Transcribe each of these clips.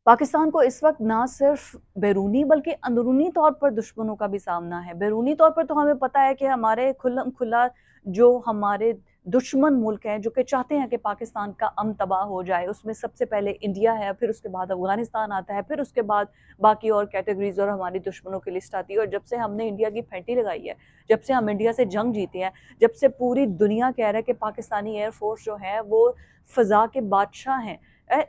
पाकिस्तान को इस वक्त ना सिर्फ बैरूनी बल्कि अंदरूनी तौर पर दुश्मनों का भी सामना है। बैरूनी तौर पर तो हमें पता है कि हमारे खुल्लम खुल्ला जो हमारे दुश्मन मुल्क हैं जो कि चाहते हैं कि पाकिस्तान का अमन तबाह हो जाए, उसमें सबसे पहले इंडिया है, फिर उसके बाद अफगानिस्तान आता है, फिर उसके बाद बाकी और कैटेगरीज और हमारी दुश्मनों की लिस्ट आती है। और जब से हमने इंडिया की फेंटी लगाई है, जब से हम इंडिया से जंग जीते हैं, जब से पूरी दुनिया कह रहा है कि पाकिस्तानी एयरफोर्स जो है वो फ़ज़ा के बादशाह हैं,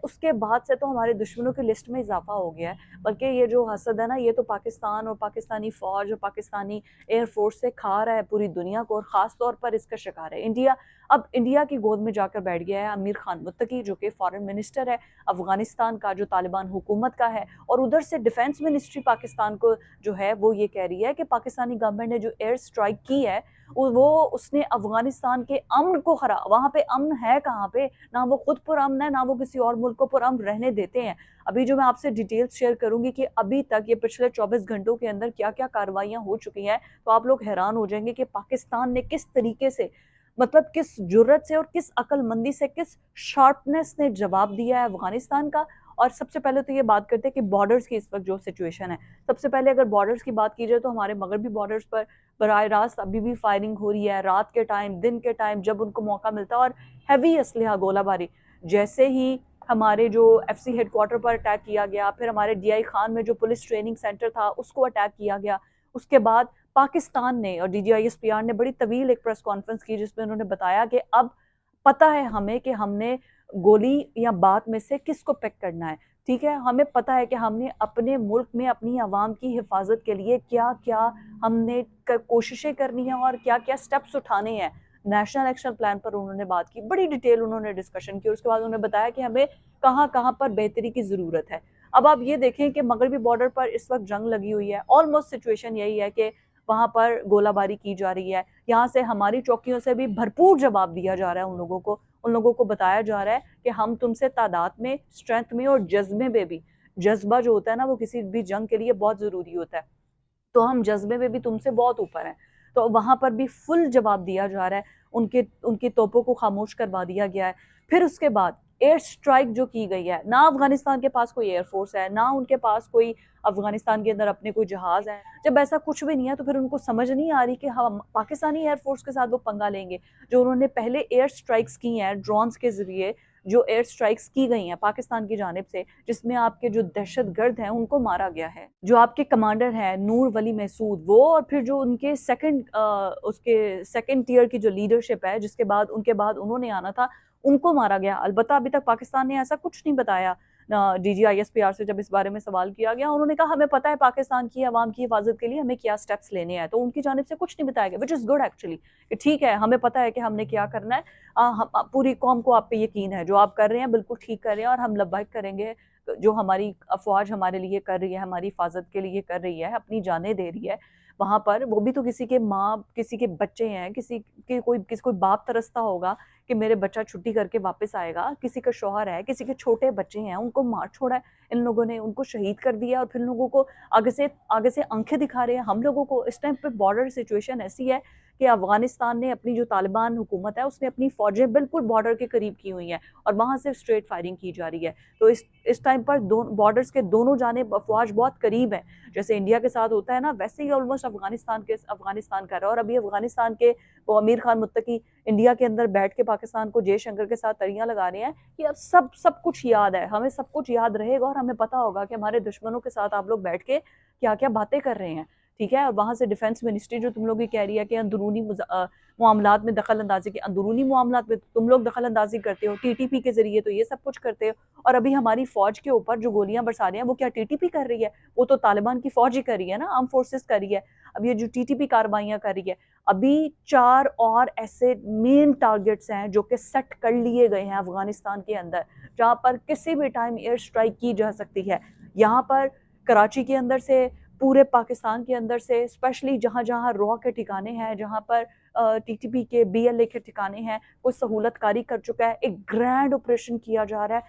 उसके बाद से तो हमारे दुश्मनों की लिस्ट में इजाफा हो गया है। बल्कि ये जो हसद है ना, ये तो पाकिस्तान और पाकिस्तानी फ़ौज और पाकिस्तानी एयरफोर्स से खा रहा है पूरी दुनिया को, और ख़ास तौर पर इसका शिकार है इंडिया। अब इंडिया की गोद में जाकर बैठ गया है अमीर खान मुत्तकी, जो कि फॉरेन मिनिस्टर है अफगानिस्तान का, जो तालिबान हुकूमत का है। और उधर से डिफेंस मिनिस्ट्री पाकिस्तान को जो है वो ये कह रही है कि पाकिस्तानी गवर्नमेंट ने जो एयर स्ट्राइक की है वो उसने अफगानिस्तान के अमन को खरा, वहाँ पे अमन है कहाँ पे? ना वो खुद पुरअमन है, ना वो किसी और मुल्क को पुरअमन रहने देते हैं। अभी जो मैं आपसे डिटेल्स शेयर करूंगी कि अभी तक ये पिछले 24 घंटों के अंदर क्या क्या कार्रवाइयां हो चुकी हैं, तो आप लोग हैरान हो जाएंगे कि पाकिस्तान ने किस तरीके से, मतलब किस जुर्रत से और किस अक्लमंदी से, किस शार्पनेस ने जवाब दिया है अफगानिस्तान का। और सबसे पहले तो ये बात करते हैं कि बॉर्डर्स की इस वक्त जो सिचुएशन है। सबसे पहले अगर बॉर्डर्स की बात की जाए तो हमारे मगरबी बॉर्डर्स पर बराह रास्त अभी भी फायरिंग हो रही है, रात के टाइम, दिन के टाइम, जब उनको मौका मिलता है। और हैवी असलहा गोलाबारी, जैसे ही हमारे जो एफसी हेडक्वार्टर पर अटैक किया गया, फिर हमारे डीआई खान में जो पुलिस ट्रेनिंग सेंटर था उसको अटैक किया गया, उसके बाद पाकिस्तान ने और डीजीआईएसपीआर ने बड़ी तवील एक प्रेस कॉन्फ्रेंस की जिसमें उन्होंने बताया कि अब पता है हमें कि हमने गोली या बात में से किसको पिक करना है। ठीक है, हमें पता है कि हमने अपने मुल्क में अपनी आवाम की हिफाजत के लिए क्या क्या हमने कोशिशें करनी है और क्या क्या स्टेप्स उठाने हैं। नेशनल एक्शन प्लान पर उन्होंने बात की, बड़ी डिटेल उन्होंने डिस्कशन की। उसके बाद उन्होंने बताया कि हमें कहाँ कहाँ पर बेहतरी की ज़रूरत है। अब आप ये देखें कि मगरबी बॉर्डर पर इस वक्त जंग लगी हुई है, ऑलमोस्ट सिचुएशन यही है कि वहाँ पर गोलाबारी की जा रही है। यहाँ से हमारी चौकियों से भी भरपूर जवाब दिया जा रहा है उन लोगों को। उन लोगों को बताया जा रहा है कि हम तुमसे तादाद में, स्ट्रेंथ में और जज्बे में भी, जज्बा जो होता है ना वो किसी भी जंग के लिए बहुत ज़रूरी होता है, तो हम जज्बे में भी तुमसे बहुत ऊपर हैं। तो वहां पर भी फुल जवाब दिया जा रहा है, उनके उनकी तोपों को खामोश करवा दिया गया है। फिर उसके बाद एयर स्ट्राइक जो की गई है, ना अफगानिस्तान के पास कोई एयरफोर्स है, ना उनके पास कोई अफगानिस्तान के अंदर अपने कोई जहाज है। जब ऐसा कुछ भी नहीं है तो फिर उनको समझ नहीं आ रही कि हम पाकिस्तानी एयरफोर्स के साथ वो पंगा लेंगे। जो उन्होंने पहले एयर स्ट्राइक्स की हैं ड्रोन्स के जरिए, जो एयर स्ट्राइक्स की गई हैं पाकिस्तान की जानिब से, जिसमें आपके जो दहशतगर्द हैं उनको मारा गया है, जो आपके कमांडर हैं नूर वली महसूद वो, और फिर जो उनके उसके सेकंड टियर की जो लीडरशिप है, जिसके बाद उनके बाद उन्होंने आना था, उनको मारा गया। अलबत्ता अभी तक पाकिस्तान ने ऐसा कुछ नहीं बताया। डीजीआईएसपीआर से जब इस बारे में सवाल किया गया, उन्होंने कहा हमें पता है पाकिस्तान की आवाम की हिफाजत के लिए हमें क्या स्टेप्स लेने हैं, तो उनकी जानिब से कुछ नहीं बताया गया, विच इज़ गुड एक्चुअली। ठीक है, हमें पता है कि हमने क्या करना है। पूरी कौम को आप पे यकीन है, जो आप कर रहे हैं बिल्कुल ठीक कर रहे हैं, और हम लब्बैक करेंगे। जो हमारी अफवाज हमारे लिए कर रही है, हमारी हिफाजत के लिए कर रही है, अपनी जानें दे रही है वहां पर, वो भी तो किसी के माँ, किसी के बच्चे हैं, किसी कोई बाप तरसता होगा कि मेरे बच्चा छुट्टी करके वापस आएगा। किसी का शौहर है, किसी के छोटे बच्चे हैं, उनको मार छोड़ा है इन लोगों ने, उनको शहीद कर दिया, और फिर लोगों को आगे से आंखें दिखा रहे हैं हम लोगों को। इस टाइम पे बॉर्डर सिचुएशन ऐसी है कि अफगानिस्तान ने, अपनी जो तालिबान हुकूमत है उसने अपनी फौजें बिल्कुल बॉर्डर के करीब की हुई हैं, और वहां से स्ट्रेट फायरिंग की जा रही है। तो इस टाइम पर बॉर्डर्स के दोनों जानिब अफवाज बहुत करीब हैं। जैसे इंडिया के साथ होता है ना, वैसे ही ऑलमोस्ट अफगानिस्तान कर रहा है। और अभी अफगानिस्तान के वो अमीर खान मुत्तकी इंडिया के अंदर बैठ के पाकिस्तान को जयशंकर के साथ तड़ियां लगा रहे हैं कि अब सब सब कुछ याद है, हमें सब कुछ याद रहेगा, और हमें पता होगा कि हमारे दुश्मनों के साथ आप लोग बैठ के क्या क्या बातें कर रहे हैं। ठीक है, और वहां से डिफेंस मिनिस्ट्री जो तुम लोग की कह रही है कि अंदरूनी मामलात में दखल अंदाजी की, अंदरूनी मामलात में तुम लोग दखल अंदाजी करते हो, टीटीपी के जरिए तो ये सब कुछ करते हो। और अभी हमारी फौज के ऊपर जो गोलियां बरसा रहे हैं वो क्या टीटीपी कर रही है? वो तो तालिबान की फौज ही कर रही है ना, आर्म फोर्सेस कर रही है। अब ये जो टीटीपी कार्रवाइयां कर रही है, अभी 4 और ऐसे मेन टारगेट्स हैं जो कि सेट कर लिए गए हैं अफगानिस्तान के अंदर, जहां पर किसी भी टाइम एयर स्ट्राइक की जा सकती है। यहाँ पर कराची के अंदर से, पूरे पाकिस्तान के अंदर से, स्पेशली जहाँ जहाँ रॉ के ठिकाने हैं, जहाँ पर टीटीपी के बीएलए के ठिकाने हैं, कोई सहूलत कारी कर चुका है, एक ग्रैंड ऑपरेशन किया जा रहा है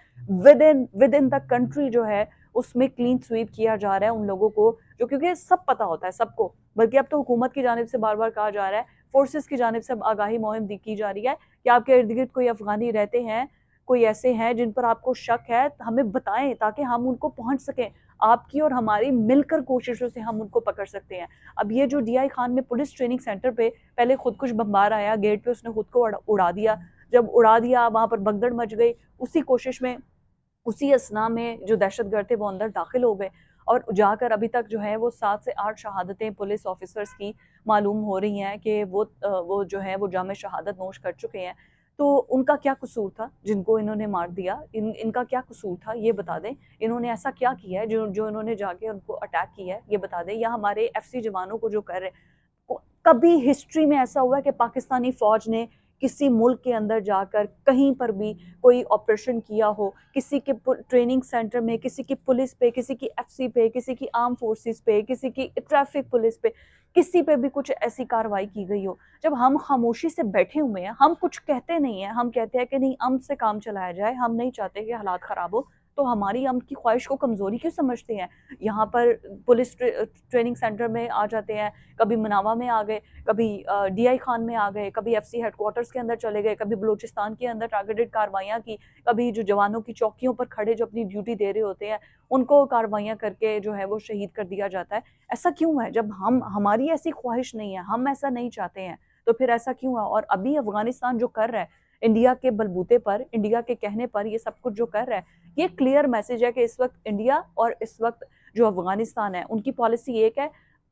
विद इन द कंट्री जो है, उसमें क्लीन स्वीप किया जा रहा है उन लोगों को, जो क्योंकि सब पता होता है सबको। बल्कि अब तो हुकूमत की जानिब से बार बार कहा जा रहा है, फोर्सेस की जानिब से आगाही मुहिम की जा रही है कि आपके इर्द गिर्द कोई अफगानी रहते हैं, کوئی ایسے ہیں جن پر آپ کو شک ہے ہمیں بتائیں تاکہ ہم ان کو پہنچ سکیں. آپ کی اور ہماری مل کر کوششوں سے ہم ان کو پکڑ سکتے ہیں. اب یہ جو ڈی آئی خان میں پولیس ٹریننگ سینٹر پہ پہلے خودکش بمبار آیا, گیٹ پہ اس نے خود کو اڑا دیا. جب اڑا دیا وہاں پر بگدڑ مچ گئی. اسی کوشش میں اسی اسنا میں جو دہشت گرد تھے وہ اندر داخل ہو گئے, اور جا کر ابھی تک جو ہے وہ 7 سے 8 شہادتیں پولیس آفیسرز کی معلوم ہو رہی ہیں کہ وہ جو ہے وہ جامع شہادت نوش کر چکے ہیں. تو ان کا کیا قصور تھا جن کو انہوں نے مار دیا؟ ان کا کیا قصور تھا یہ بتا دیں. انہوں نے ایسا کیا کیا ہے جو انہوں نے جا کے ان کو اٹیک کیا ہے یہ بتا دیں. یا ہمارے ایف سی جوانوں کو جو کر رہے, کبھی ہسٹری میں ایسا ہوا ہے کہ پاکستانی فوج نے کسی ملک کے اندر جا کر کہیں پر بھی کوئی آپریشن کیا ہو, کسی کے ٹریننگ سینٹر میں, کسی کی پولیس پہ, کسی کی ایف سی پہ, کسی کی آرم فورسز پہ, کسی کی ٹریفک پولیس پہ, کسی پہ بھی کچھ ایسی کارروائی کی گئی ہو؟ جب ہم خاموشی سے بیٹھے ہوئے ہیں, ہم کچھ کہتے نہیں ہیں, ہم کہتے ہیں کہ نہیں امن سے کام چلایا جائے, ہم نہیں چاہتے کہ حالات خراب ہو, تو ہماری امن کی خواہش کو کمزوری کیوں سمجھتے ہیں؟ یہاں پر پولیس ٹریننگ سینٹر میں آ جاتے ہیں, کبھی مناوا میں آ گئے, کبھی ڈی آئی خان میں آ گئے, کبھی ایف سی ہیڈ کوارٹرز کے اندر چلے گئے, کبھی بلوچستان کے اندر ٹارگیٹڈ کاروائیاں کی, کبھی جو جوانوں کی چوکیوں پر کھڑے جو اپنی ڈیوٹی دے رہے ہوتے ہیں ان کو کاروائیاں کر کے جو ہے وہ شہید کر دیا جاتا ہے. ایسا کیوں ہے؟ جب ہماری ایسی خواہش نہیں ہے, ہم ایسا نہیں چاہتے ہیں, تو پھر ایسا کیوں ہے؟ اور ابھی افغانستان جو کر رہا ہے انڈیا کے بلبوتے پر, انڈیا کے کہنے پر یہ سب کچھ جو کر رہا ہے, یہ کلیئر میسج ہے کہ اس وقت انڈیا اور اس وقت جو افغانستان ہے ان کی پالیسی ایک ہے.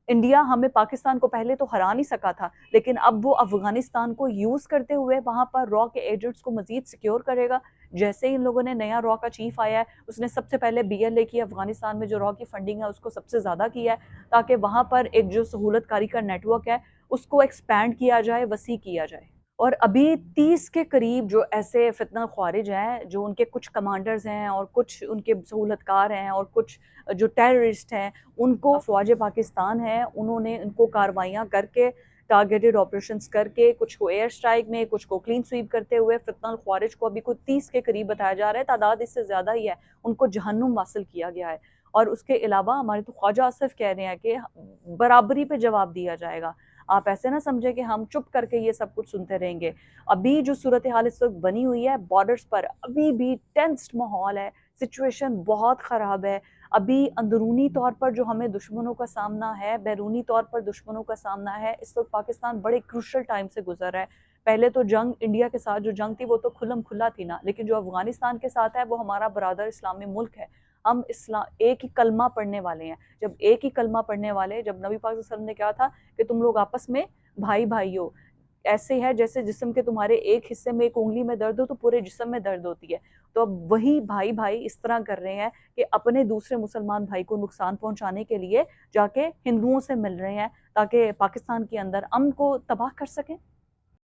انڈیا ہمیں پاکستان کو پہلے تو ہرا نہیں سکا تھا, لیکن اب وہ افغانستان کو یوز کرتے ہوئے وہاں پر را کے ایجنٹس کو مزید سیکیور کرے گا. جیسے ہی ان لوگوں نے نیا را کا چیف آیا ہے, اس نے سب سے پہلے بی ایل اے کی افغانستان میں جو را کی فنڈنگ ہے اس کو سب سے زیادہ کیا ہے, تاکہ وہاں پر ایک جو سہولت کاری کا نیٹ ورک ہے اس کو ایکسپینڈ کیا جائے, وسیع کیا جائے. اور ابھی 30 کے قریب جو ایسے فتنہ خوارج ہیں, جو ان کے کچھ کمانڈرز ہیں اور کچھ ان کے سہولت کار ہیں اور کچھ جو ٹیررسٹ ہیں, ان کو افواج پاکستان ہیں انہوں نے ان کو کاروائیاں کر کے, ٹارگیٹڈ آپریشنز کر کے, کچھ کو ایئر سٹرائک میں, کچھ کو کلین سویپ کرتے ہوئے فتنہ خوارج کو ابھی کوئی 30 کے قریب بتایا جا رہا ہے, تعداد اس سے زیادہ ہی ہے, ان کو جہنم واصل کیا گیا ہے. اور اس کے علاوہ ہمارے تو خواجہ آصف کہہ رہے ہیں کہ برابری پہ جواب دیا جائے گا. آپ ایسے نہ سمجھے کہ ہم چپ کر کے یہ سب کچھ سنتے رہیں گے. ابھی جو صورتحال اس وقت بنی ہوئی ہے بارڈرز پر, ابھی بھی ٹینسڈ ماحول ہے, سچویشن بہت خراب ہے. ابھی اندرونی طور پر جو ہمیں دشمنوں کا سامنا ہے, بیرونی طور پر دشمنوں کا سامنا ہے, اس وقت پاکستان بڑے کروشل ٹائم سے گزر رہا ہے. پہلے تو جنگ انڈیا کے ساتھ جو جنگ تھی وہ تو کھلم کھلا تھی نا, لیکن جو افغانستان کے ساتھ ہے وہ ہمارا برادر اسلامی ملک ہے. ہم ایک ہی کلمہ پڑھنے والے ہیں. جب ایک ہی کلمہ پڑھنے والے, جب نبی پاک صلی اللہ علیہ وسلم نے کہا تھا کہ تم لوگ آپس میں بھائی بھائی ہو, ایسے ہے جیسے جسم کے تمہارے ایک حصے میں ایک انگلی میں درد ہو تو پورے جسم میں درد ہوتی ہے. تو اب وہی بھائی بھائی اس طرح کر رہے ہیں کہ اپنے دوسرے مسلمان بھائی کو نقصان پہنچانے کے لیے جا کے ہندوؤں سے مل رہے ہیں, تاکہ پاکستان کے اندر امن کو تباہ کر سکیں.